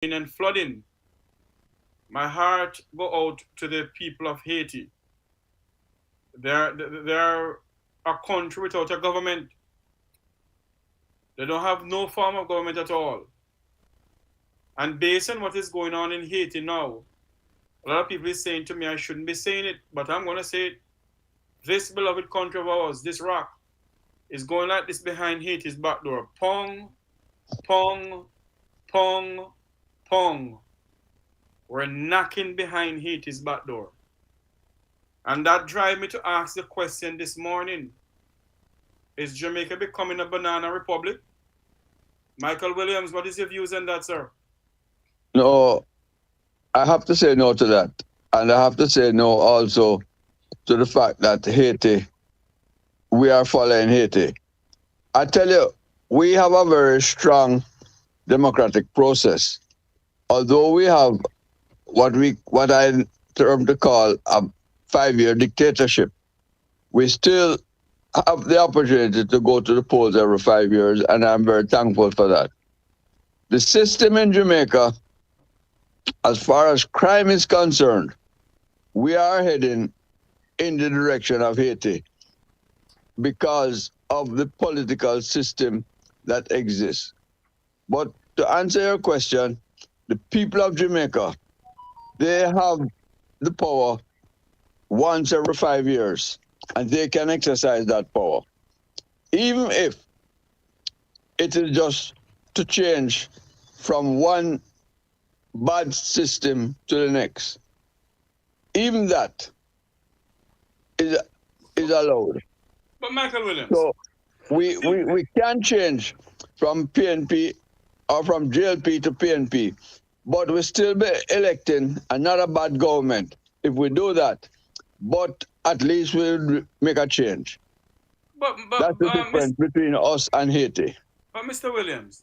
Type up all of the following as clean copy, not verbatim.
and flooding, my heart go out to the people of Haiti. They're a country without a government. They don't have no form of government at all. And based on what is going on in Haiti now, a lot of people is saying to me I shouldn't be saying it, but I'm going to say it. This beloved country of ours, this rock, is going like this behind Haiti's back door. Pong, pong, pong, pong. We're knocking behind Haiti's back door. And that drive me to ask the question this morning. Is Jamaica becoming a banana republic? Michael Williams, what is your views on that, sir? No, I have to say no to that. And I have to say no also to the fact that Haiti, we are following Haiti. I tell you, we have a very strong democratic process. Although we have what I term to call a 5 year dictatorship, we still have the opportunity to go to the polls every 5 years, and I'm very thankful for that. The system in Jamaica, as far as crime is concerned, we are heading in the direction of Haiti because of the political system that exists. But to answer your question, the people of Jamaica, they have the power once every 5 years, and they can exercise that power. Even if it is just to change from one bad system to the next, even that is, is allowed. But Michael Williams, So we can change from PNP or from JLP to PNP, but we still be electing another bad government if we do that. But at least we'll make a change. but but That's the difference between us and Haiti. Mr. Williams,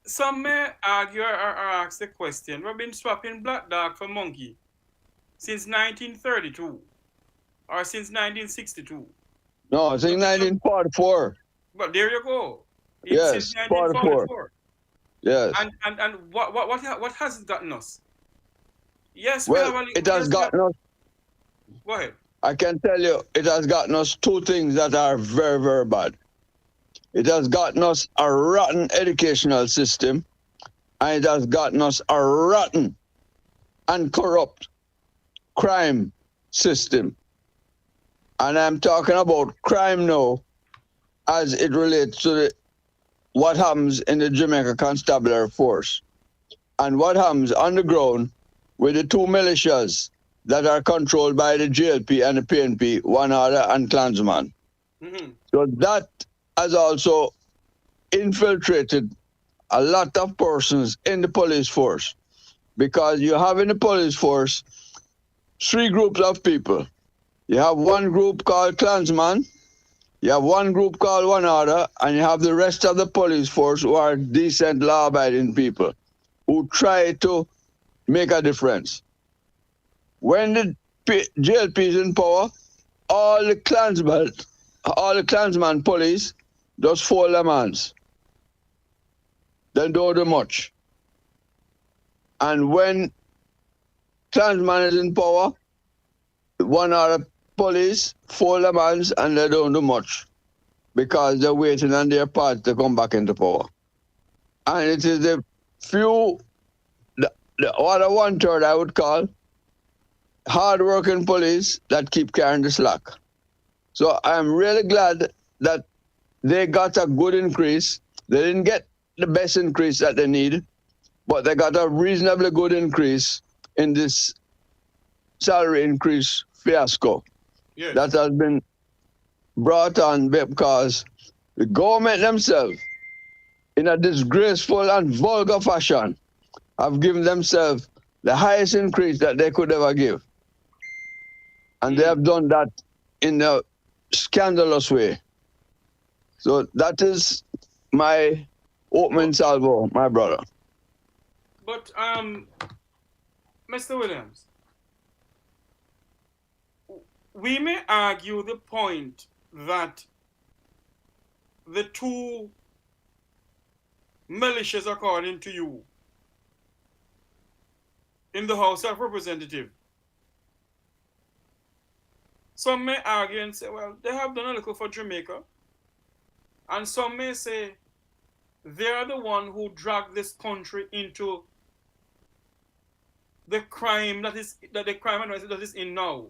some may argue or ask the question: we've been swapping black dog for monkey since 1932 or since 1962. No, since 1944. But there you go. It's since Yes, 44. 1944. Yes. And what has it gotten us? Yes, we Well, have a it has yes, we have, gotten us, go ahead. I can tell you, it has gotten us two things that are very, very bad. It has gotten us a rotten educational system, and it has gotten us a rotten and corrupt crime system. And I'm talking about crime now as it relates to what happens in the Jamaica Constabulary Force and what happens on the ground with the two militias that are controlled by the JLP and the PNP, One Order and Klansman. Mm-hmm. So that has also infiltrated a lot of persons in the police force because you have in the police force three groups of people. You have one group called Klansman, you have one group called One Order, and you have the rest of the police force who are decent, law-abiding people who try to make a difference. When the JLP is in power, all the Klansman police just fold their hands. They don't do much. And when Klansman is in power, One Order police fold their hands and they don't do much because they're waiting on their part to come back into power. And it is the few, the other one third I would call, hard-working police that keep carrying the slack. So I'm really glad that they got a good increase. They didn't get the best increase that they need, but they got a reasonably good increase in this salary increase fiasco Yes. that has been brought on because the government themselves, in a disgraceful and vulgar fashion, have given themselves the highest increase that they could ever give. And they have done that in a scandalous way. So that is my opening salvo, my brother. But Mr. Williams, we may argue the point that the two militias, according to you, in the House of Representatives. Some may argue and say, well, they have done a little for Jamaica. And some may say they are the one who dragged this country into the crime that is in now,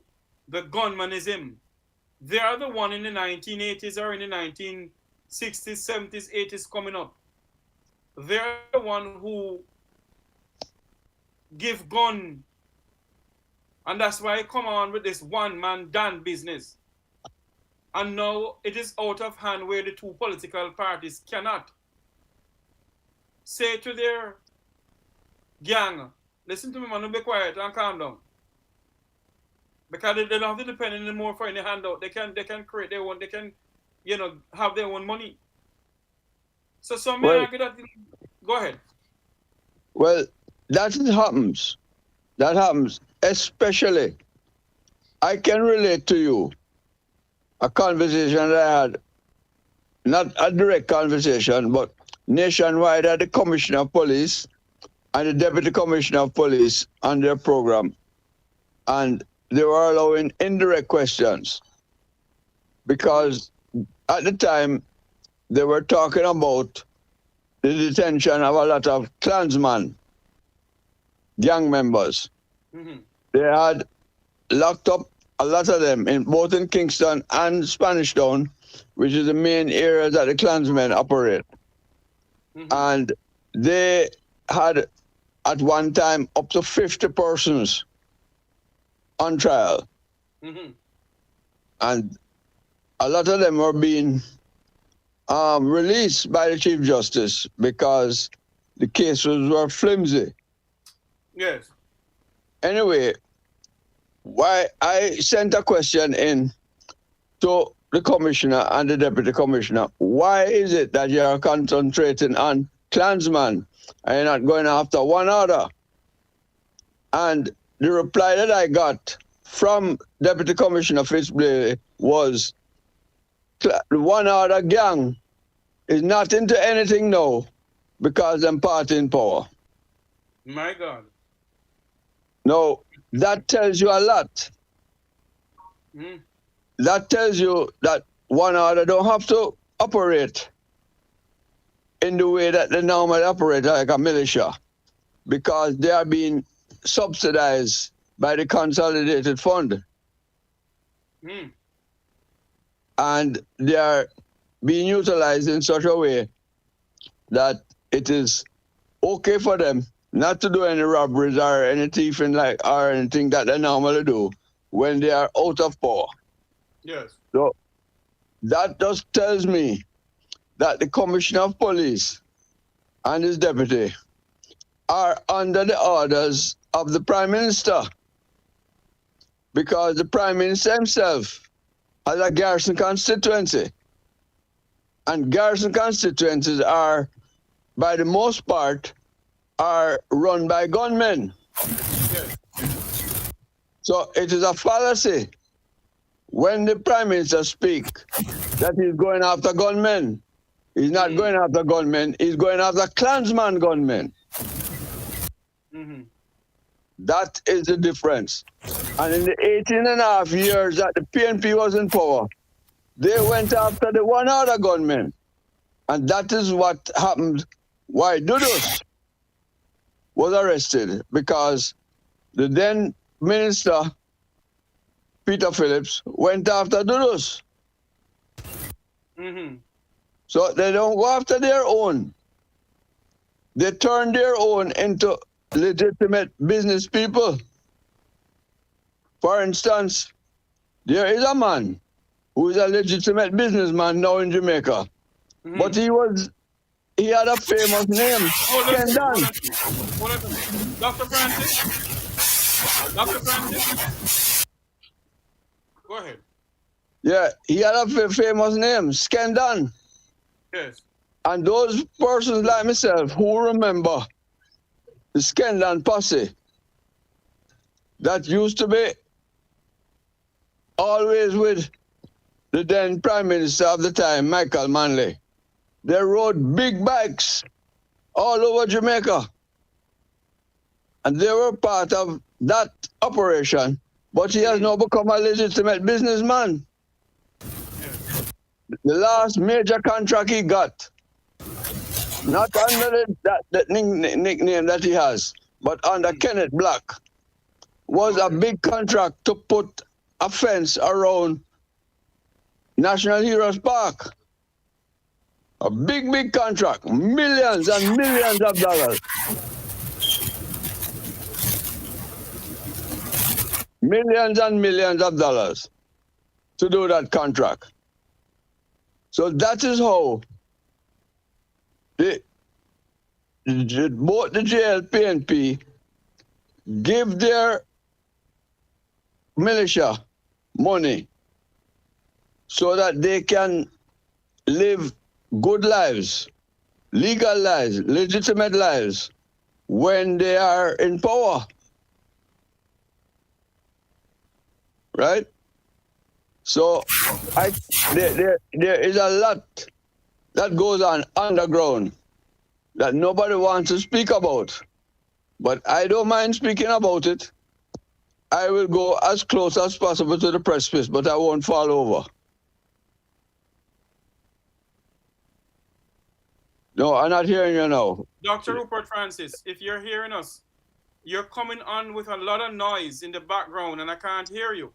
the gunmanism. They are the one in the 1980s or in the 1960s, 70s, 80s coming up. They're the one who give gun. And that's why I come on with this one-man Dan business. And now it is out of hand where the two political parties cannot say to their gang, listen to me, man, be quiet and calm down. Because they don't have to depend anymore for any handout. They can create their own, they can, have their own money. So some may argue that, go ahead. Well, that happens. That happens. Especially, I can relate to you a conversation that I had, not a direct conversation, but nationwide at the Commissioner of Police and the Deputy Commissioner of Police on their program. And they were allowing indirect questions because at the time they were talking about the detention of a lot of Klansmen, gang members. Mm-hmm. They had locked up a lot of them in both in Kingston and Spanish Town, which is the main area that the Klansmen operate. Mm-hmm. And they had at one time up to 50 persons on trial. Mm-hmm. And a lot of them were being released by the Chief Justice because the cases were flimsy. Yes. Anyway, why I sent a question in to the commissioner and the deputy commissioner. Why is it that you are concentrating on Klansmen and you're not going after one other? And the reply that I got from Deputy Commissioner Fitzblay was, the one other gang is not into anything now because they're party in power. My God. Now, that tells you a lot. Mm. That tells you that one other don't have to operate in the way that they normally operate, like a militia, because they are being subsidized by the Consolidated Fund. Mm. And they are being utilized in such a way that it is okay for them not to do any robberies or any thieving or anything that they normally do when they are out of power. Yes. So that just tells me that the Commissioner of Police and his deputy are under the orders of the Prime Minister, because the Prime Minister himself has a garrison constituency, and garrison constituencies are, by the most part, are run by gunmen. Yes. So it is a fallacy when the Prime Minister speaks that he's going after gunmen. He's not going after gunmen, he's going after Klansman gunmen. Mm-hmm. That is the difference. And in the 18.5 years that the PNP was in power, they went after the one other gunman. And that is what happened. Why Dudus was arrested, because the then minister, Peter Phillips, went after Dudus. Mm-hmm. So they don't go after their own. They turn their own into legitimate business people. For instance, there is a man who is a legitimate businessman now in Jamaica, but he had a famous name, Ken Dunn. Dr. Francis? Dr. Francis? Go ahead. Yeah, he had a famous name, Ken Dunn. Yes. And those persons like myself who remember the Skendan posse that used to be always with the then Prime Minister of the time, Michael Manley. They rode big bikes all over Jamaica. and they were part of that operation, but he has now become a legitimate businessman. The last major contract he got, not under that nickname that he has, but under Kenneth Black, was a big contract to put a fence around National Heroes Park. A big contract, millions and millions of dollars. Millions and millions of dollars to do that contract. So that is how both the JLPNP give their militia money so that they can live good lives, legal lives, legitimate lives when they are in power. Right? So there is a lot that goes on underground that nobody wants to speak about. But I don't mind speaking about it. I will go as close as possible to the precipice, but I won't fall over. No, I'm not hearing you now. Dr. Rupert Francis, if you're hearing us, you're coming on with a lot of noise in the background and I can't hear you.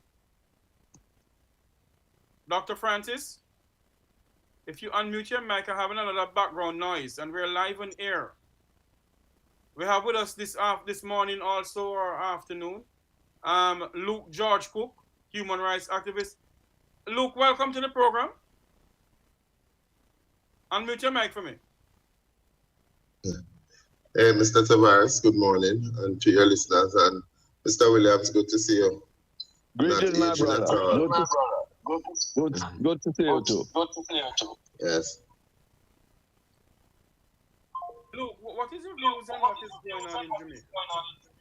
Dr. Francis, if you unmute your mic, I'm having a lot of background noise and we're live on air. We have with us this morning also, or afternoon, Luke George Cook, human rights activist. Luke, welcome to the program. Unmute your mic for me. Hey, Mr. Tavares, good morning, and to your listeners, and Mr. Williams, good to see you. Greetings, my brother. Good to see you too. Yes. Luke, what is your views on what is going on in Jamaica?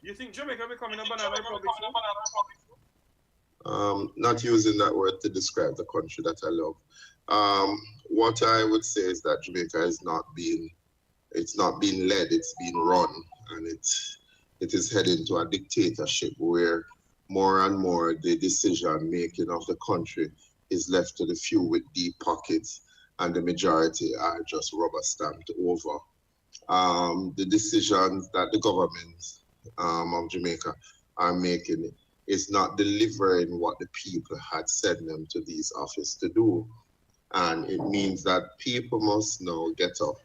You think Jamaica becoming a banana republic? Not using that word to describe the country that I love. What I would say is that Jamaica is it's not being led, it's being run, and it is heading to a dictatorship where more and more the decision making of the country is left to the few with deep pockets, and the majority are just rubber stamped over. The decisions that the government of Jamaica are making is not delivering what the people had sent them to these offices to do. And it means that people must now get up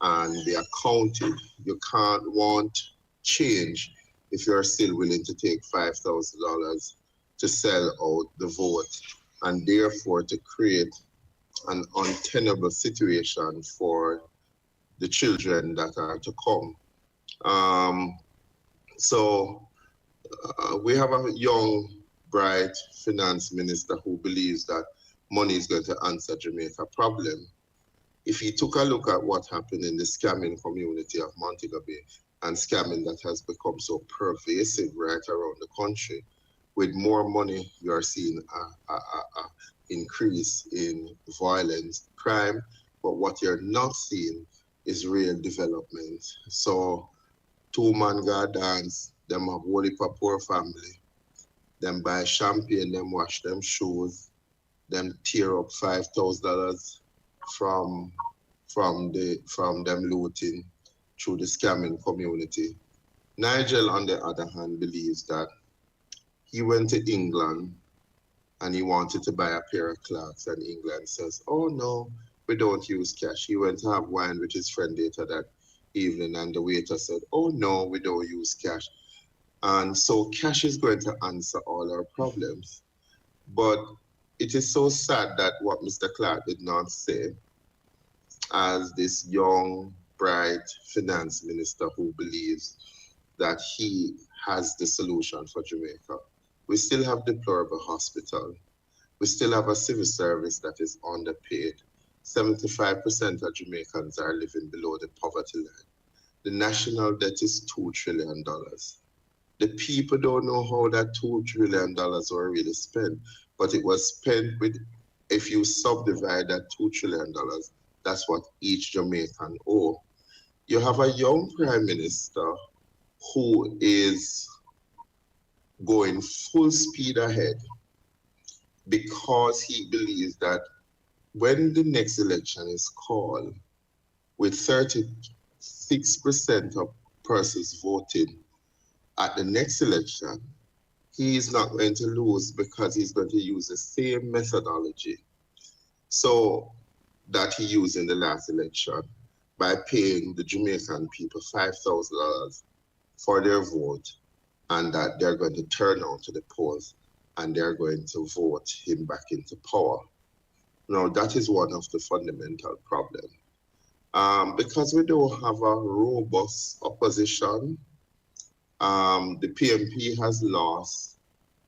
and be accounted. You can't want change if you're still willing to take $5,000 to sell out the vote, and therefore to create an untenable situation for the children that are to come. We have a young, bright finance minister who believes that money is going to answer Jamaica problem. If you took a look at what happened in the scamming community of Montego Bay, and scamming that has become so pervasive right around the country, with more money, you are seeing a increase in violence, crime, but what you're not seeing is real development. So, two-man go dance, them have whole heap of poor family, them buy champagne, them wash them shoes, them tear up $5,000 from them looting through the scamming community. Nigel, on the other hand, believes that he went to England and he wanted to buy a pair of clocks, and England says, oh no, we don't use cash. He went to have wine with his friend later that evening, and the waiter said, oh no, we don't use cash. And so cash is going to answer all our problems. But it is so sad that what Mr. Clark did not say, as this young, bright finance minister who believes that he has the solution for Jamaica. We still have deplorable hospital. We still have a civil service that is underpaid. 75% of Jamaicans are living below the poverty line. The national debt is $2 trillion. The people don't know how that $2 trillion were really spent, but it was spent with, if you subdivide that $2 trillion, that's what each Jamaican owe. You have a young prime minister who is going full speed ahead because he believes that when the next election is called, with 36% of persons voting at the next election, he is not going to lose because he's going to use the same methodology so that he used in the last election by paying the Jamaican people $5,000 for their vote, and that they're going to turn out to the polls and they're going to vote him back into power. Now, that is one of the fundamental problems. Because we don't have a robust opposition, the PNP has lost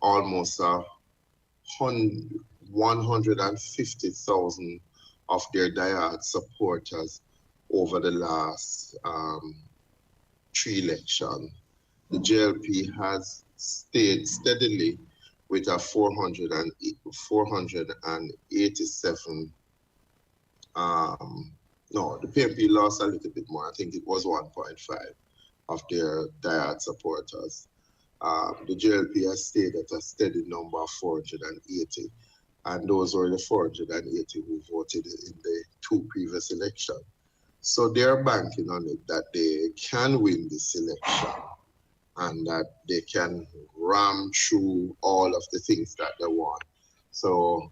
almost 150,000 of their diehard supporters over the last 3 elections. The JLP has stayed steadily with a 487. No, the PNP lost a little bit more. I think it was 1.5 of their diehard supporters. The JLP has stayed at a steady number of 480, and those were the 480 who voted in the 2 previous elections. So they're banking on it that they can win this election and that they can ram through all of the things that they want. So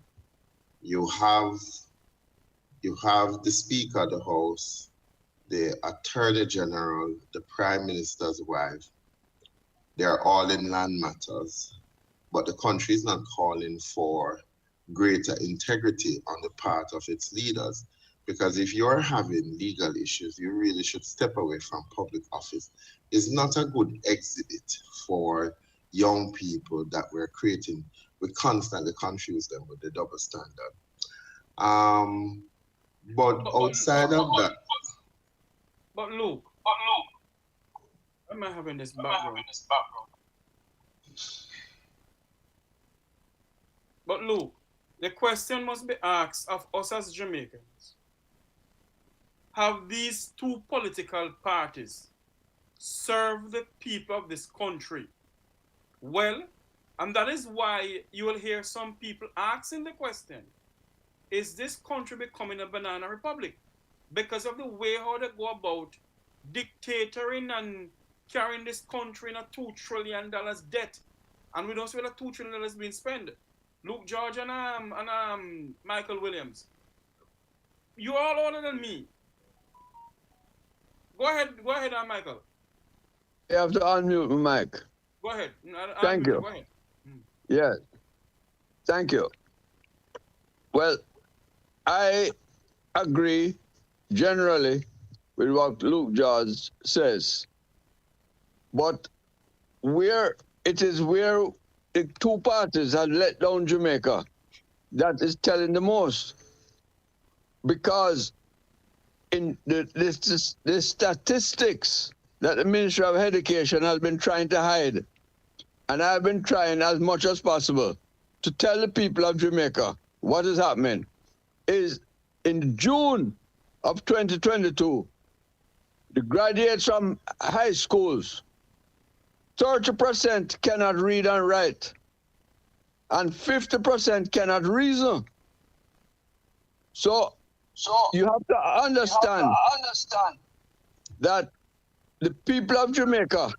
you have the Speaker of the House, the Attorney General, the Prime Minister's wife. They're all in land matters, but the country is not calling for greater integrity on the part of its leaders. Because if you're having legal issues, you really should step away from public office. It's not a good exhibit for young people that we're creating. We constantly confuse them with the double standard. But outside of that... But Luke, am I having this background? But Luke, the question must be asked of us as Jamaicans. Have these 2 political parties served the people of this country well? And that is why you will hear some people asking the question, is this country becoming a banana republic? Because of the way how they go about dictating and carrying this country in a $2 trillion debt. And we don't see where the $2 trillion is being spent. Luke George and Michael Williams. You're all older than me. Go ahead, Michael. You have to unmute my mic. Go ahead. Thank you. Go ahead. Yes. Thank you. Well, I agree generally with what Luke George says. But where the 2 parties have let down Jamaica, that is telling the most. Because in the statistics that the Ministry of Education has been trying to hide, and I've been trying as much as possible to tell the people of Jamaica what is happening, is in June of 2022, the graduates from high schools, 30% cannot read and write, and 50% cannot reason. So you have to understand that the people of Jamaica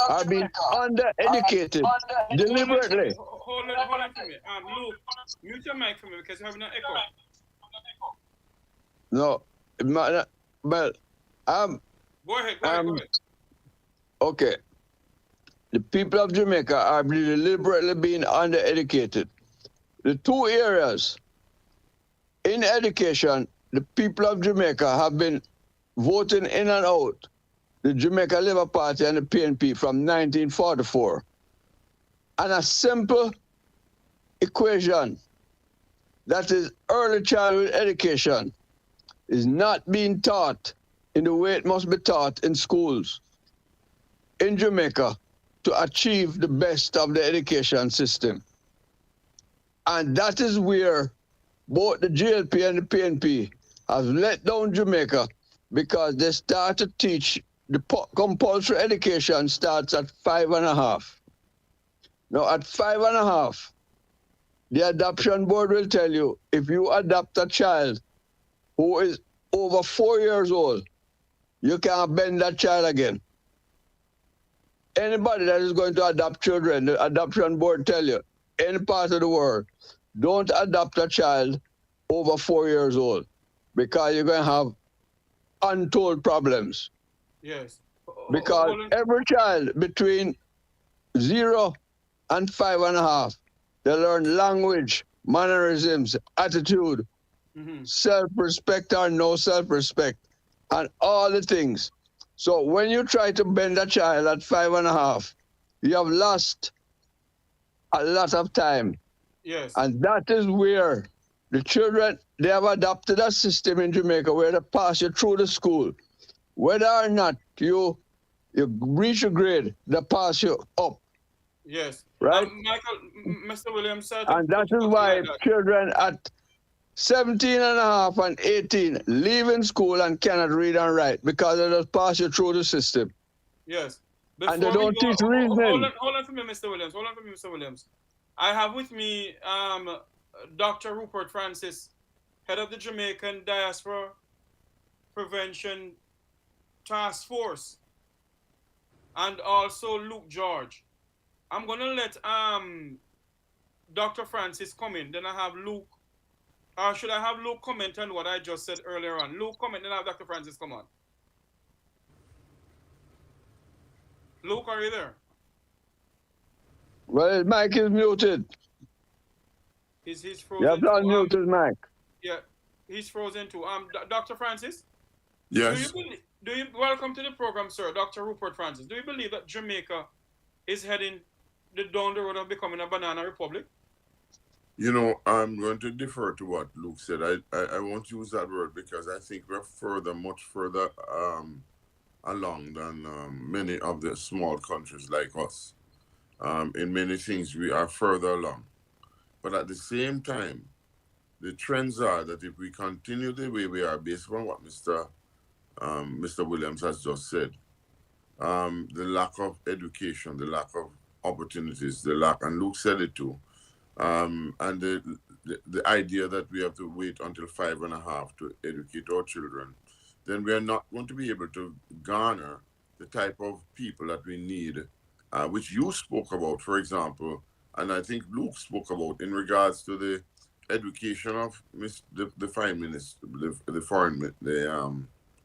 are being undereducated deliberately. Hold on for me. Luke, mute your mic for me because you're having an echo. No, well, Go ahead. Okay. The people of Jamaica are deliberately being undereducated. The 2 areas in education, the people of Jamaica have been voting in and out the Jamaica Labour Party and the PNP from 1944. And a simple equation, that is early childhood education, is not being taught in the way it must be taught in schools in Jamaica to achieve the best of the education system. And that is where both the JLP and the PNP have let down Jamaica, because they start to teach the compulsory education starts at 5.5. Now, at 5.5, the adoption board will tell you if you adopt a child who is over 4 years old, you can't bend that child again. Anybody that is going to adopt children, the adoption board tell you, any part of the world, don't adopt a child over 4 years old because you're going to have untold problems. Yes. Because every child between 0 and 5.5, they learn language, mannerisms, attitude, self-respect or no self-respect, and all the things. So when you try to bend a child at 5.5, you have lost a lot of time. Yes. And that is where the children, they have adopted a system in Jamaica where they pass you through the school. Whether or not you reach a grade, they pass you up. Yes. Right? Michael, Mr. Williams said... And that is why children at 17.5 and 18 leaving school and cannot read and write because they just pass you through the system. Yes. And they don't teach reasoning. Hold on for me, Mr. Williams. I have with me Dr. Rupert Francis, head of the Jamaican Diaspora Prevention Task Force, and also Luke George. I'm going to let Dr. Francis come in, then I have Luke. Or should I have Luke comment on what I just said earlier on? Luke comment, then I have Dr. Francis come on. Luke, are you there? Well, his mic is muted. He's frozen. You have to unmute his mic. Yeah, he's frozen too. Dr. Francis? Yes. Welcome to the program, sir, Dr. Rupert Francis. Do you believe that Jamaica is heading down the road of becoming a banana republic? You know, I'm going to defer to what Luke said. I won't use that word because I think we're much further along than many of the small countries like us. In many things, we are further along. But at the same time, the trends are that if we continue the way we are, based on what Mr. Williams has just said, the lack of education, the lack of opportunities, and Luke said it too, and the idea that we have to wait until 5.5 to educate our children, then we are not going to be able to garner the type of people that we need, which you spoke about, for example, and I think Luke spoke about in regards to the education of the Prime Minister, the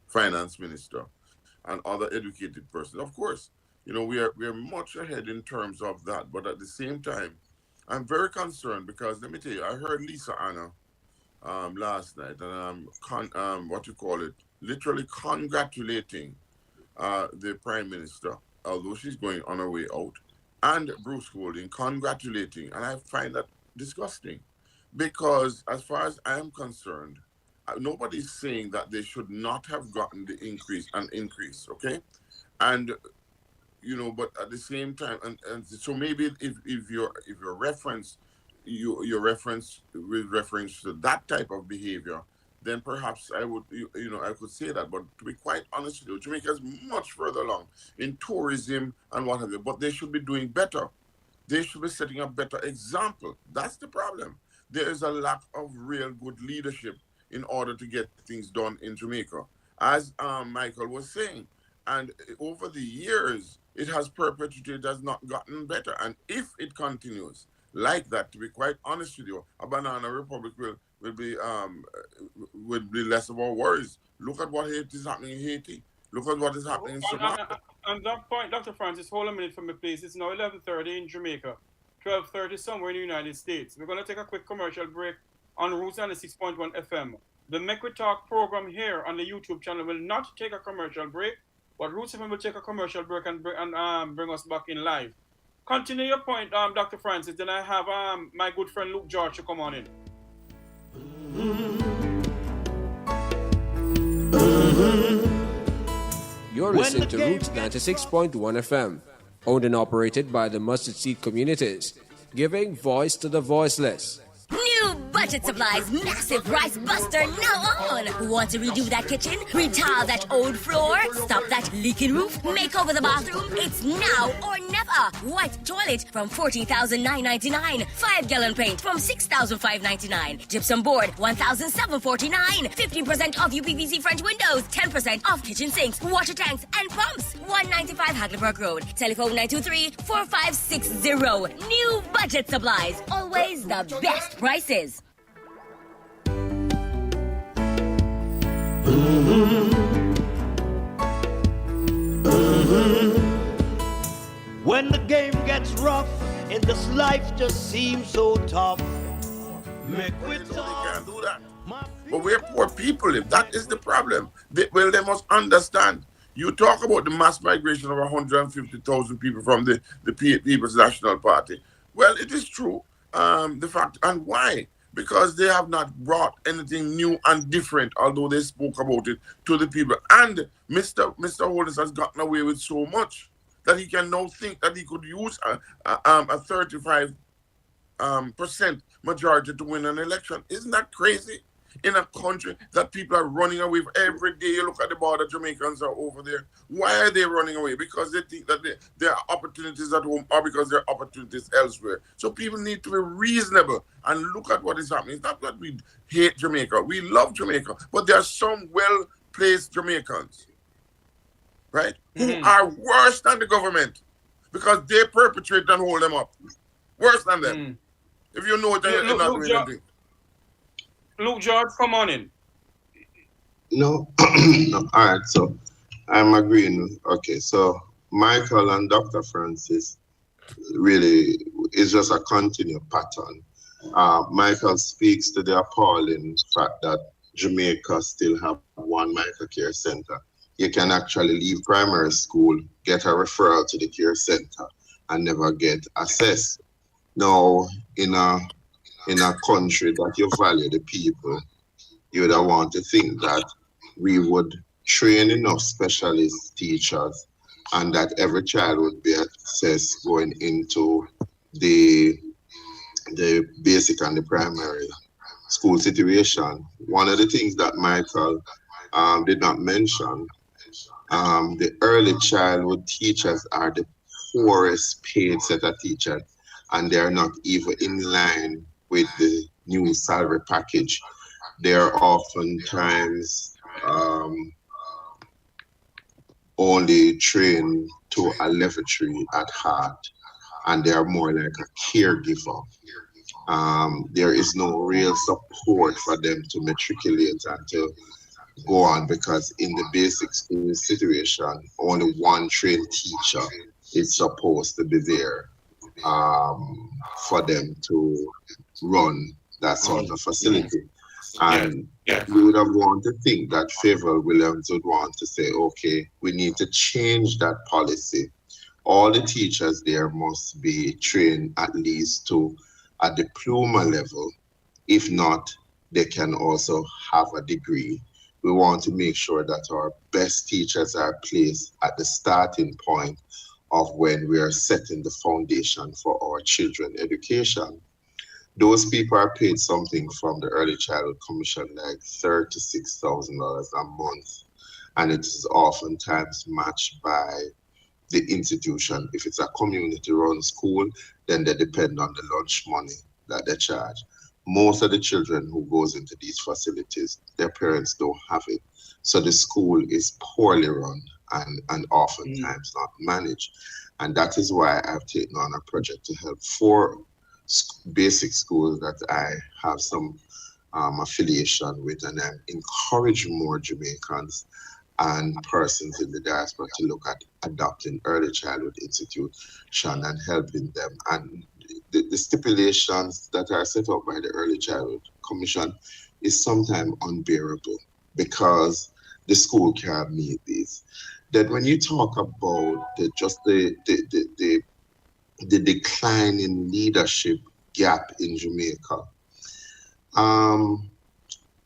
Finance Minister, and other educated persons. Of course, you know, we are much ahead in terms of that, but at the same time, I'm very concerned because let me tell you, I heard Lisa Anna last night, and literally congratulating the Prime Minister, although she's going on her way out, and Bruce Golding congratulating, and I find that disgusting because as far as I'm concerned, nobody's saying that they should not have gotten the increase, okay? And you know, but at the same time, and so maybe if your reference with reference to that type of behavior, then perhaps I would, I could say that. But to be quite honest with you, Jamaica is much further along in tourism and what have you. But they should be doing better. They should be setting a better example. That's the problem. There is a lack of real good leadership in order to get things done in Jamaica, as Michael was saying. And over the years, it has perpetuated, has not gotten better. And if it continues like that, to be quite honest with you, a banana republic will be less of our worries. Look at what is happening in Haiti. Look at what is happening in Somalia. On that point, Dr. Francis, hold a minute for me, please. It's now 11:30 in Jamaica, 12:30 somewhere in the United States. We're going to take a quick commercial break on Roots 96.1 FM. The Make We Talk program here on the YouTube channel will not take a commercial break, but Roots FM will take a commercial break and bring us back in live. Continue your point, Dr. Francis. Then I have my good friend Luke George to come on in. You're listening to Roots 96.1 FM, owned and operated by the Mustard Seed Communities, giving voice to the voiceless. New Budget Supplies massive rice buster now on. Want to redo that kitchen? Retile that old floor? Stop that leaking roof? Make over the bathroom? It's now or never. White toilet from $14,999. 5-gallon paint from $6,599. Gypsum board $1,749. 15% off UPVC French windows. 10% off kitchen sinks, water tanks, and pumps. 195 Hackleburg Road. Telephone 923-4560. New Budget Supplies. Always the best prices. When the game gets rough and this life just seems so tough, make They it know they can't do that. But we're poor people. If that is the problem, they must understand. You talk about the mass migration of 150,000 people from the People's National Party. Well, it is true. The fact, and why? Because they have not brought anything new and different, although they spoke about it to the people. And Mr. Holness has gotten away with so much that he can now think that he could use a 35% majority to win an election. Isn't that crazy? In a country that people are running away from every day. You look at the border, Jamaicans are over there. Why are they running away? Because they think that there are opportunities at home or because there are opportunities elsewhere. So people need to be reasonable and look at what is happening. It's not that we hate Jamaica. We love Jamaica. But there are some well-placed Jamaicans, right, who are worse than the government because they perpetrate and hold them up. Worse than them. If you know it, then you're not doing anything. Luke George, come on in. No, no. All right. So I'm agreeing. Okay. So Michael and Dr. Francis really is just a continued pattern. Michael speaks to the appalling fact that Jamaica still have one Michael Care Center. You can actually leave primary school, get a referral to the care center, and never get assessed. Now, in a country that you value the people, you would want to think that we would train enough specialist teachers and that every child would be assessed going into the basic and the primary school situation. One of the things that Michael did not mention, the early childhood teachers are the poorest paid set of teachers, and they're not even in line with the new salary package. They're oftentimes only trained to a level 3 at heart, and they're more like a caregiver. There is no real support for them to matriculate and to go on, because in the basic school situation, only one trained teacher is supposed to be there for them to run that sort of facility. And you would have wanted to think that Favour Williams would want to say, okay, we need to change that policy. All the teachers there must be trained at least to a diploma level. If not, they can also have a degree. We want to make sure that our best teachers are placed at the starting point of when we are setting the foundation for our children education. Those people are paid something from the Early Childhood Commission, like $36,000 a month, and it is oftentimes matched by the institution. If it's a community-run school, then they depend on the lunch money that they charge. Most of the children who goes into these facilities, their parents don't have it. So the school is poorly run and oftentimes not managed. And that is why I've taken on a project to help 4 basic schools that I have some affiliation with, and I encourage more Jamaicans and persons in the diaspora to look at adopting early childhood institution and helping them. And the stipulations that are set up by the Early Childhood Commission is sometimes unbearable because the school can't meet these. Then when you talk about the decline in leadership gap in Jamaica,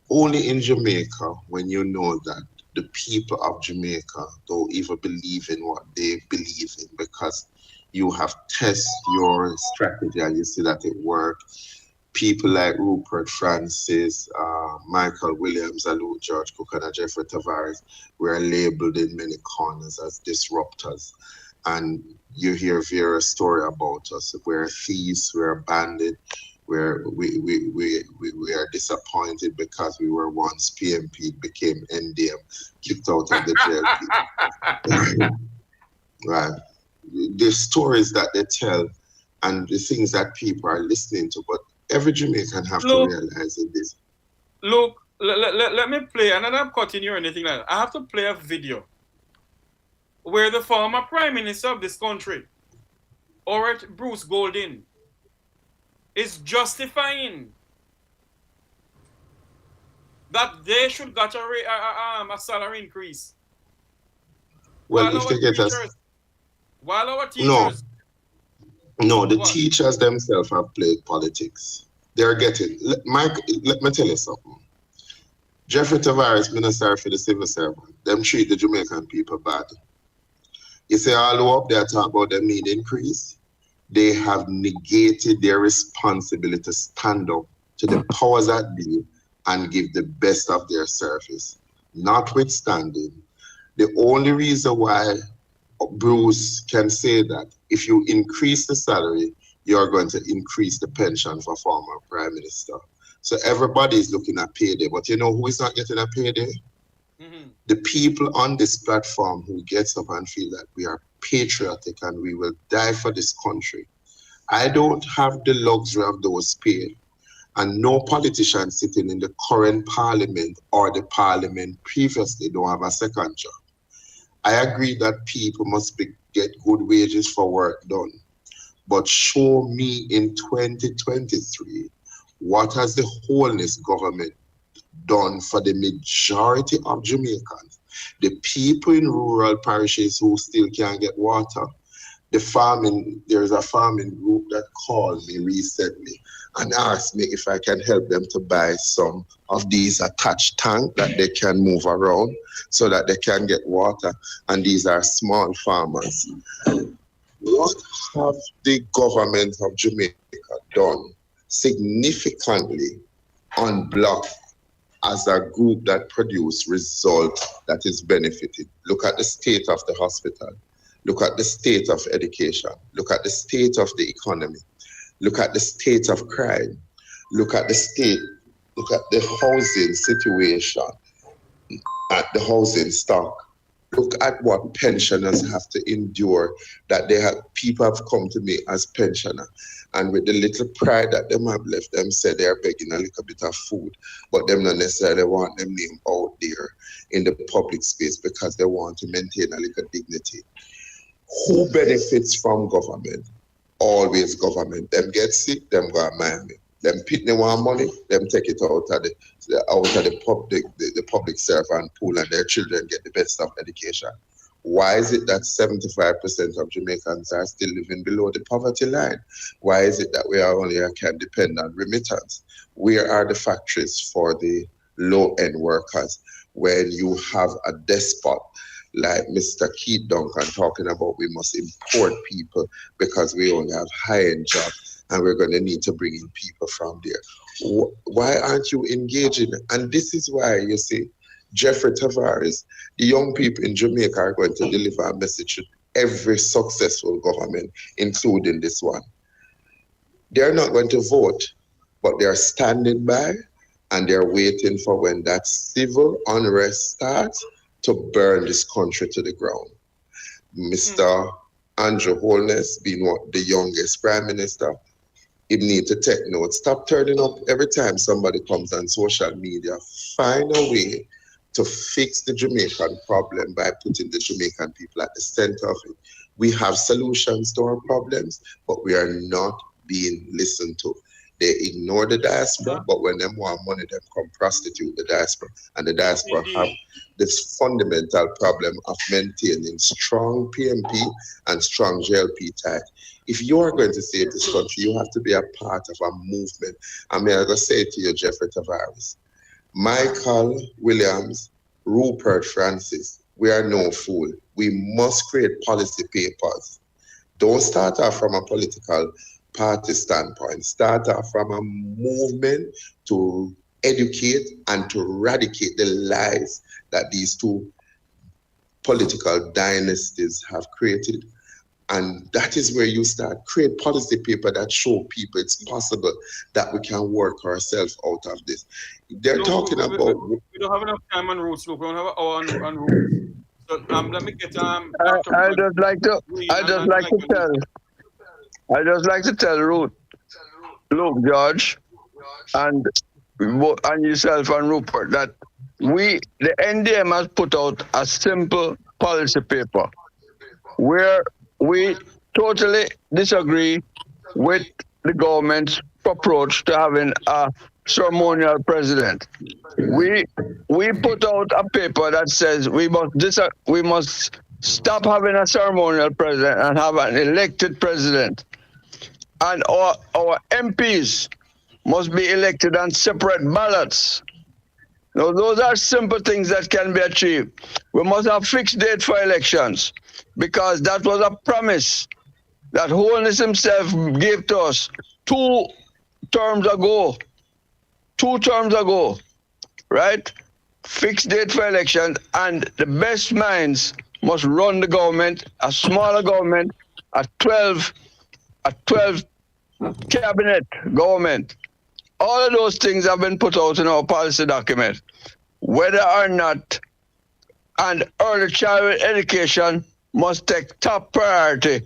only in Jamaica, when you know that the people of Jamaica don't even believe in what they believe in, because you have tested your strategy and you see that it works, people like Rupert Francis, Michael Williams, Alu, George Cook, and Jeffrey Tavares were labeled in many corners as disruptors. And you hear various stories about us. We're thieves, we're bandits, we are disappointed because we were once PMP, became NDM, kicked out of the jail. Right. The stories that they tell and the things that people are listening to, but every Jamaican have to realize in this. Look, let me play, and I'm cutting you or anything like that. I have to play a video where the former Prime Minister of this country, Orrit Bruce Golding, is justifying that they should get a salary increase. Well, if they get us... While our teachers... No, the teachers themselves have played politics. They're getting... Mike, let me tell you something. Jeffrey Tavares, Minister for the Civil Servant, them treat the Jamaican people bad. You say all the way up there talk about the need increase. They have negated their responsibility to stand up to the powers that be and give the best of their service. Notwithstanding, the only reason why Bruce can say that if you increase the salary, you're going to increase the pension for former Prime Minister. So everybody is looking at payday, but you know who is not getting a payday? Mm-hmm. The people on this platform who gets up and feel that we are patriotic and we will die for this country. I don't have the luxury of those paid, and no politician sitting in the current parliament or the parliament previously don't have a second job. I agree that people must get good wages for work done, but show me in 2023, what has the wholeness government done for the majority of Jamaicans? The people in rural parishes who still can't get water. There's a farming group that called me recently and asked me if I can help them to buy some of these attached tanks that they can move around so that they can get water. And these are small farmers. What have the government of Jamaica done significantly on block as a group that produce results that is benefited? Look at the state of the hospital. Look at the state of education. Look at the state of the economy. Look at the state of crime. Look at the housing situation, at the housing stock. Look at what pensioners have to endure, that people have come to me as pensioner. And with the little pride that them have left, them say they're begging a little bit of food, but them not necessarily want them name out there in the public space because they want to maintain a little dignity. Who benefits from government? Always government. Them get sick, them go to Miami. Them pitney want money, them take it out of the public servant pool, and their children get the best of education. Why is it that 75% of Jamaicans are still living below the poverty line? Why is it that we can depend on remittance? Where are the factories for the low-end workers when you have a despot like Mr. Keith Duncan talking about we must import people because we only have high-end jobs and we're going to need to bring in people from there? Why aren't you engaging? And this is why, you see, Jeffrey Tavares, the young people in Jamaica are going to deliver a message to every successful government, including this one. They're not going to vote, but they're standing by and they're waiting for when that civil unrest starts to burn this country to the ground. Mr. Andrew Holness, being the youngest Prime Minister, he need to take note. Stop turning up every time somebody comes on social media. Find a way to fix the Jamaican problem by putting the Jamaican people at the center of it. We have solutions to our problems, but we are not being listened to. They ignore the diaspora, but when they want money, they come prostitute the diaspora. And the diaspora have this fundamental problem of maintaining strong PMP and strong JLP tie. If you are going to save this country, you have to be a part of a movement. I mean, I just say to you, Jeffrey Tavares, Michael Williams, Rupert Francis, we are no fool. We must create policy papers. Don't start off from a political party standpoint. Start off from a movement to educate and to eradicate the lies that these two political dynasties have created. And that is where you start. Create policy paper that show people it's possible that we can work ourselves out of this. They're talking about... We don't have enough time on roots, look. We don't have an hour on roots. So let me get Dr. I just like to tell Ruth, look, George, and yourself and Rupert, that the NDM has put out a simple policy paper where we totally disagree with the government's approach to having a ceremonial president. We put out a paper that says we must stop having a ceremonial president and have an elected president. And our MPs must be elected on separate ballots. Now, those are simple things that can be achieved. We must have fixed date for elections, because that was a promise that Holness himself gave to us 2 terms ago. 2 terms ago, right? Fixed date for elections, and the best minds must run the government, a smaller government, a 12 cabinet government. All of those things have been put out in our policy document. Whether or not, and early childhood education must take top priority,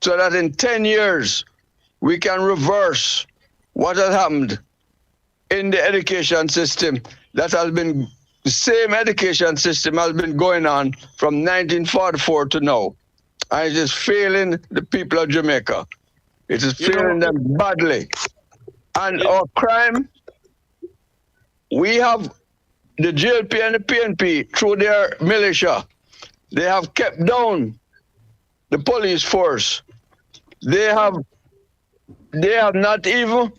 so that in 10 years we can reverse what has happened in the education system. That has been the same education system has been going on from 1944 to now. And it is failing the people of Jamaica. It is failing them badly. And our crime, we have the GLP and the PNP, through their militia, they have kept down the police force. They have not even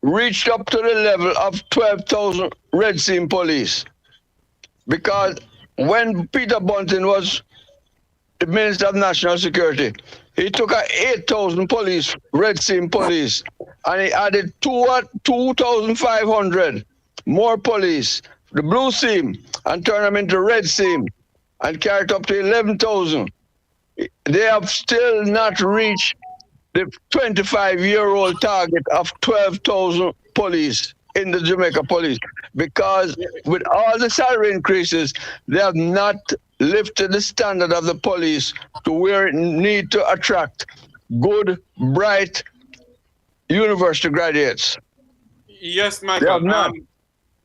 reached up to the level of 12,000 Red Seam police. Because when Peter Bunting was the Minister of National Security, he took 8,000 police, Red Seam police, and he added 2,500 more police, the Blue Seam, and turned them into Red Seam, and carried up to 11,000. They have still not reached the 25-year-old target of 12,000 police in the Jamaica police, because with all the salary increases, they have not lifted the standard of the police to where it need to attract good, bright university graduates. Yes, Michael.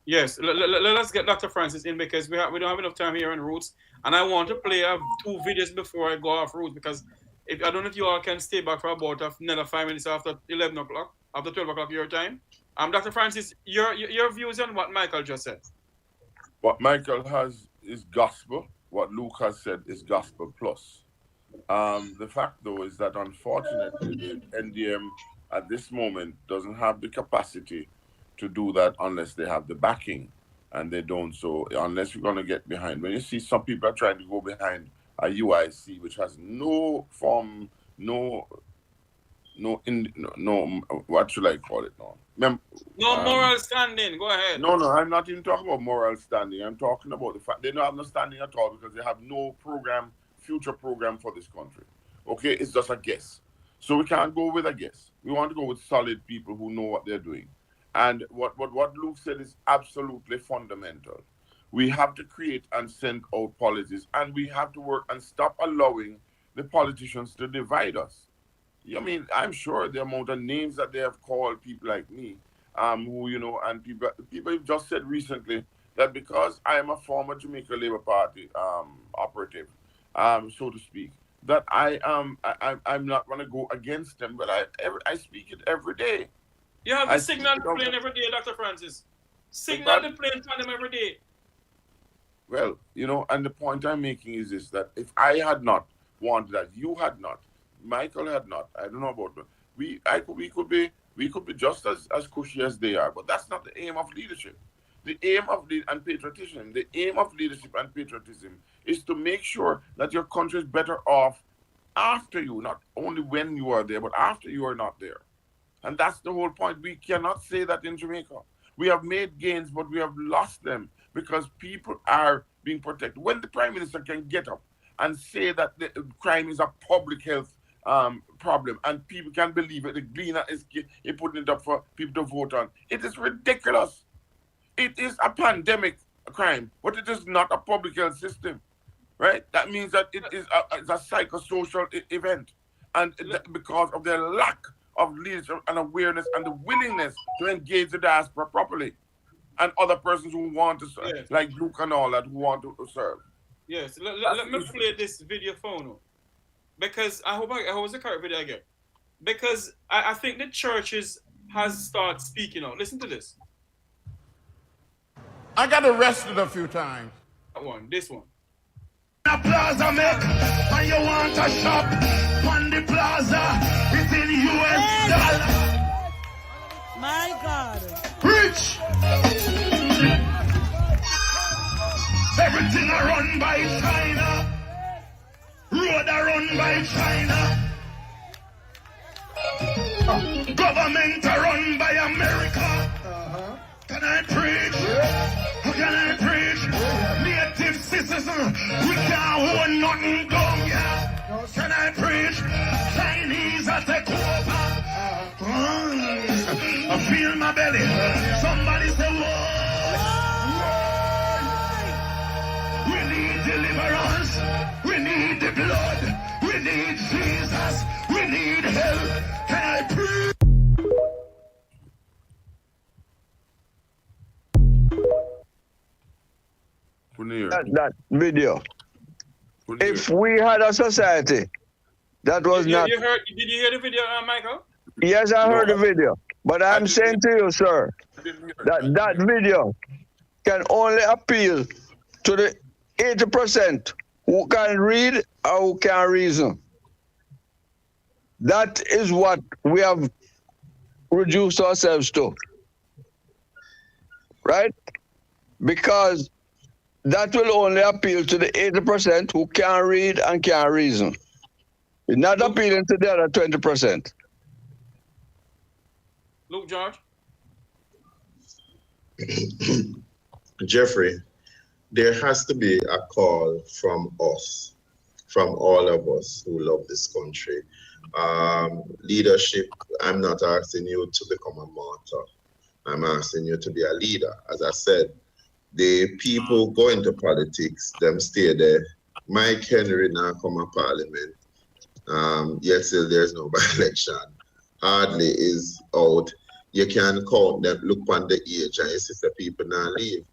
Yes, let us get Dr. Francis in, because we don't have enough time here on Roots, and I want to play 2 videos before I go off Roots, because I don't know if you all can stay back for about another 5 minutes after 11 o'clock, after 12 o'clock your time. Dr. Francis, your views on what Michael just said. What Michael has is gospel. What Luke has said is gospel plus. The fact, though, is that unfortunately the NDM at this moment doesn't have the capacity to do that unless they have the backing, and they don't. So unless you're going to get behind, when you see some people are trying to go behind a UIC which has no form, what should I call it now? No moral standing. Go ahead. No, I'm not even talking about moral standing. I'm talking about the fact they don't have no standing at all, because they have no future program for this country. Okay, it's just a guess. So we can't go with a guess. We want to go with solid people who know what they're doing. And what Luke said is absolutely fundamental. We have to create and send out policies, and we have to work and stop allowing the politicians to divide us. I mean, I'm sure the amount of names that they have called people like me, who, and people have just said recently that because I am a former Jamaica Labour Party operative, so to speak, that I'm not going to go against them, but I speak it every day. You have the signal playing every day, Dr. Francis. Signal the playing for them every day. Well, and the point I'm making is this, that if I had not wanted that, you had not, Michael had not, I don't know about them, we could be just as cushy as they are, but that's not the aim of leadership. The aim of patriotism, the aim of leadership and patriotism is to make sure that your country is better off after you, not only when you are there, but after you are not there. And that's the whole point. We cannot say that in Jamaica. We have made gains, but we have lost them because people are being protected. When the Prime Minister can get up and say that the crime is a public health problem and people can believe it, the Gleaner is putting it up for people to vote on. It is ridiculous. It is a pandemic crime, but it is not a public health system, right? That means that it is a psychosocial event. And because of their lack of leadership and awareness and the willingness to engage the diaspora properly and other persons who want to serve, Yes. like Luke and all that, who want to serve. Yes, let me play this video phone because I hope it's the correct video again. Because I think the churches has started speaking out. Listen to this. I got arrested a few times. That one, this one. The plaza make, and you want to shop on the plaza. It's in US dollars. My God. Rich. Everything are run by China. Road are run by China. Government are run by America. Can I preach? Can I preach? Native citizen, we can't own nothing down here. Can I preach? Chinese are take over. I feel my belly. Somebody say, whoa. We need deliverance. We need the blood. We need Jesus. We need help. Can I preach? That video. If we had a society that was not... Did you hear the video, Michael? Yes, I heard the video. But I'm saying to you, sir, that video can only appeal to the 80% who can read or who can reason. That is what we have reduced ourselves to. Right? Because that will only appeal to the 80% who can read and can reason. It's not appealing to the other 20%. Luke George? Jeffrey, there has to be a call from us, from all of us who love this country. Leadership, I'm not asking you to become a martyr. I'm asking you to be a leader. As I said, the people go into politics, them stay there. Mike Henry now come to parliament. Yet still there's no by-election. Hardly is out. You can count them, look on the age, and you see the people now leave.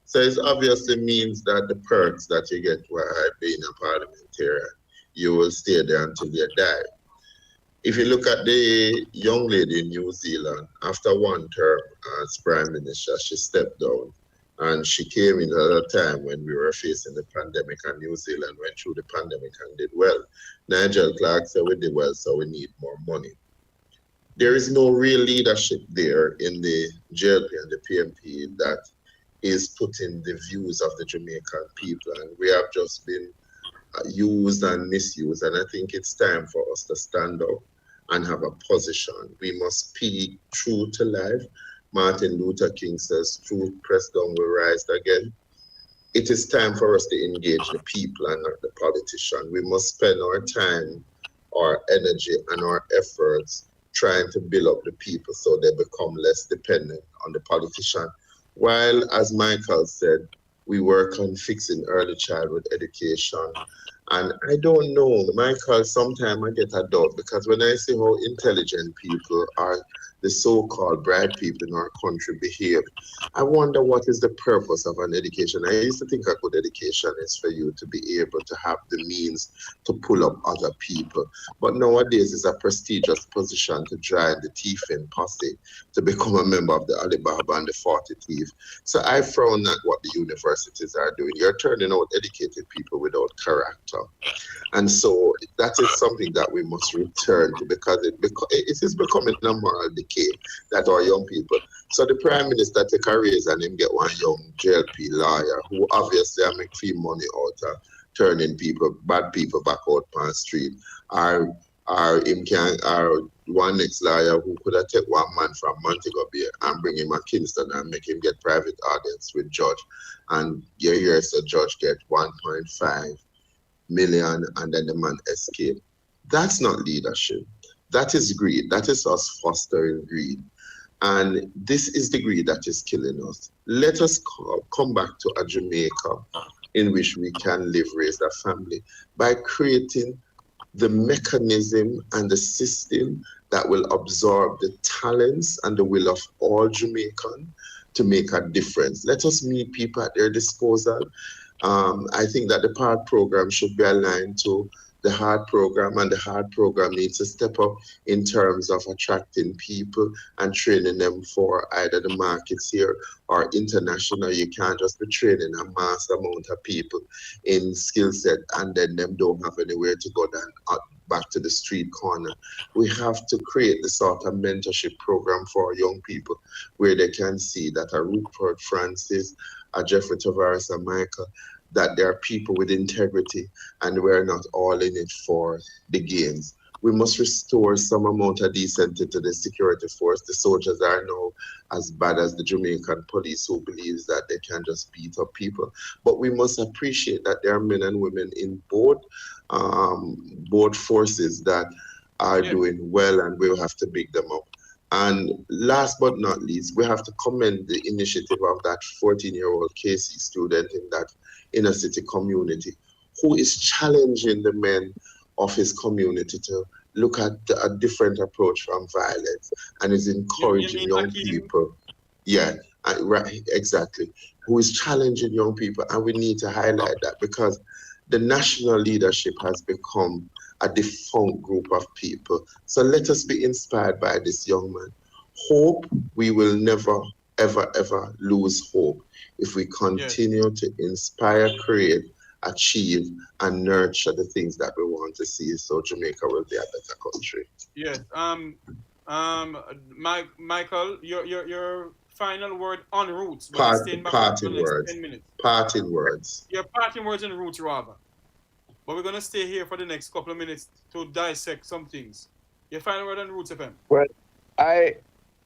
So it obviously means that the perks that you get while being a parliamentarian, you will stay there until you die. If you look at the young lady in New Zealand, after one term as Prime Minister, she stepped down. And she came in at a time when we were facing the pandemic, and New Zealand went through the pandemic and did well. Nigel Clark said we did well, so we need more money. There is no real leadership there in the JLP and the PMP that is putting the views of the Jamaican people, and we have just been used and misused. And I think it's time for us to stand up and have a position. We must speak true to life. Martin Luther King says, truth pressed down will rise again. It is time for us to engage the people and not the politician. We must spend our time, our energy, and our efforts trying to build up the people so they become less dependent on the politician. While, as Michael said, we work on fixing early childhood education. And I don't know, Michael, sometimes I get a doubt, because when I see how intelligent people are, the so-called bright people in our country behave, I wonder what is the purpose of an education. I used to think a good education is for you to be able to have the means to pull up other people. But nowadays it's a prestigious position to join the thieving posse, to become a member of the Alibaba and the 40 Thief. So I frown at what the universities are doing. You're turning out educated people without character. And so that is something that we must return to, because it is becoming a moral decay that our young people. So the Prime Minister take a raise and him get one young JLP lawyer who obviously I make free money out of turning bad people back out on the street. Or one next lawyer who could have take one man from Montego Bay and bring him to Kingston and make him get private audience with judge. And you hear the judge get 1.5 million and then the man escape. That's not leadership. That is greed. That is us fostering greed. And this is the greed that is killing us. Let us come back to a Jamaica in which we can live, raise a family by creating the mechanism and the system that will absorb the talents and the will of all Jamaicans to make a difference. Let us meet people at their disposal. I think that the PART program should be aligned to the HART program, and the HART program needs to step up in terms of attracting people and training them for either the markets here or international. You can't just be training a mass amount of people in skill set and then them don't have anywhere to go then back to the street corner. We have to create the sort of mentorship program for young people where they can see that a Rupert Francis, a Jeffrey Tavares, and Michael, that there are people with integrity and we're not all in it for the gains. We must restore some amount of decency to the security force. The soldiers are now as bad as the Jamaican police who believes that they can just beat up people. But we must appreciate that there are men and women in both forces that are doing well, and we'll have to big them up. And last but not least, we have to commend the initiative of that 14-year-old Casey student in that inner city community who is challenging the men of his community to look at a different approach from violence and is encouraging young people. Yeah, right, exactly. Who is challenging young people, and we need to highlight that because the national leadership has become a defunct group of people. So let us be inspired by this young man. Hope, we will never, ever, ever lose hope if we continue to inspire, create, achieve, and nurture the things that we want to see. So Jamaica will be a better country. Yes. Michael, your final word on Roots. Parting words. 10 minutes. Parting words. Your parting words on Roots, rather. But we're going to stay here for the next couple of minutes to dissect some things. Your final word on Roots FM. Well, I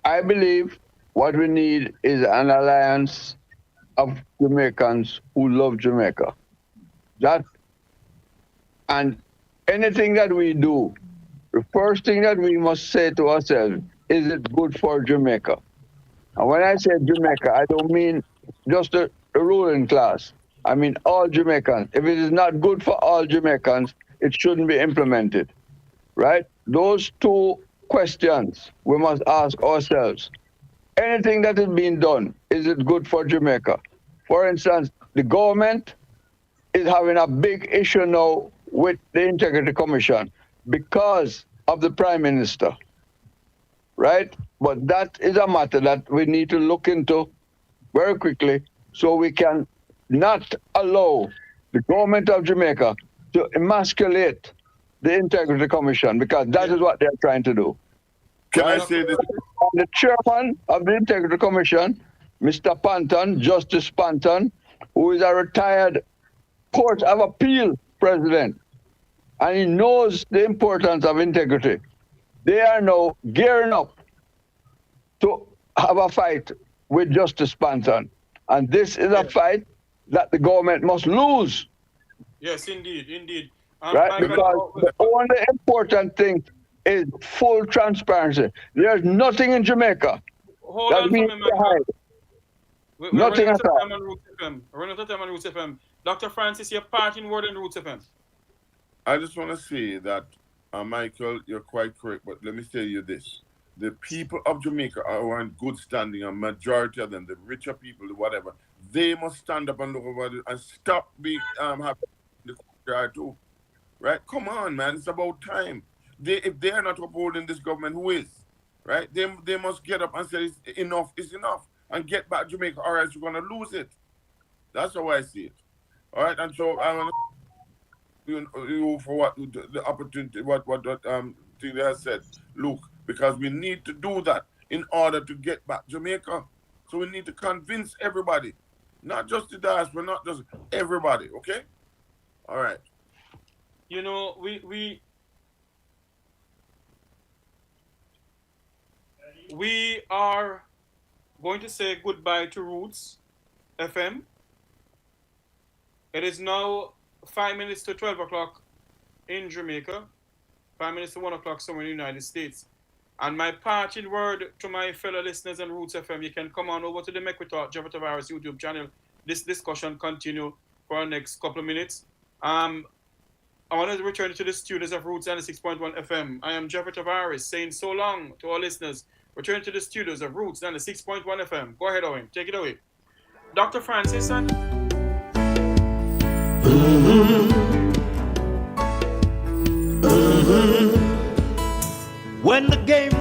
believe what we need is an alliance of Jamaicans who love Jamaica. That, and anything that we do, the first thing that we must say to ourselves, is it good for Jamaica? And when I say Jamaica, I don't mean just the ruling class. I mean all Jamaicans. If it is not good for all Jamaicans, it shouldn't be implemented, right? Those two questions we must ask ourselves. Anything that is being done, is it good for Jamaica? For instance, the government is having a big issue now with the Integrity Commission because of the Prime Minister, right? But that is a matter that we need to look into very quickly so we can not allow the government of Jamaica to emasculate the Integrity Commission, because that is what they're trying to do. Can I say this? The chairman of the Integrity Commission, Mr. Panton, Justice Panton, who is a retired Court of Appeal president, and he knows the importance of integrity. They are now gearing up to have a fight with Justice Panton. And this is a fight that the government must lose. Yes, indeed. Right? Because the only important thing is full transparency. There's nothing in Jamaica that means to hide. Nothing at all. We're running out of time on Roots FM. Dr. Francis, your parting word on Roots FM. I just want to say that, Michael, you're quite correct, but let me tell you this. The people of Jamaica are in good standing, a majority of them, the richer people, whatever, they must stand up and look over it and stop being having the courtyard too. Right? Come on, man. It's about time. If they are not upholding this government, who is? Right? They must get up and say enough is enough and get back Jamaica, or else you're going to lose it. That's how I see it. All right? And so I want to you for what the opportunity, what Tina has said, Luke, because we need to do that in order to get back Jamaica. So we need to convince everybody, not just the diaspora, not just everybody, okay? All right. You know, we are going to say goodbye to Roots FM. It is now 5 minutes to 12 o'clock in Jamaica, 5 minutes to 1 o'clock somewhere in the United States. And my parting word to my fellow listeners on Roots FM, you can come on over to the Make We Talk Jeffrey Tavares YouTube channel. This discussion continue for our next couple of minutes. I want to return to the studios of Roots 96.1 FM. I am Jeffrey Tavares saying so long to our listeners. Return to the studios of Roots 96.1 FM. Go ahead, Owen. Take it away. Dr. Francis, son. When the game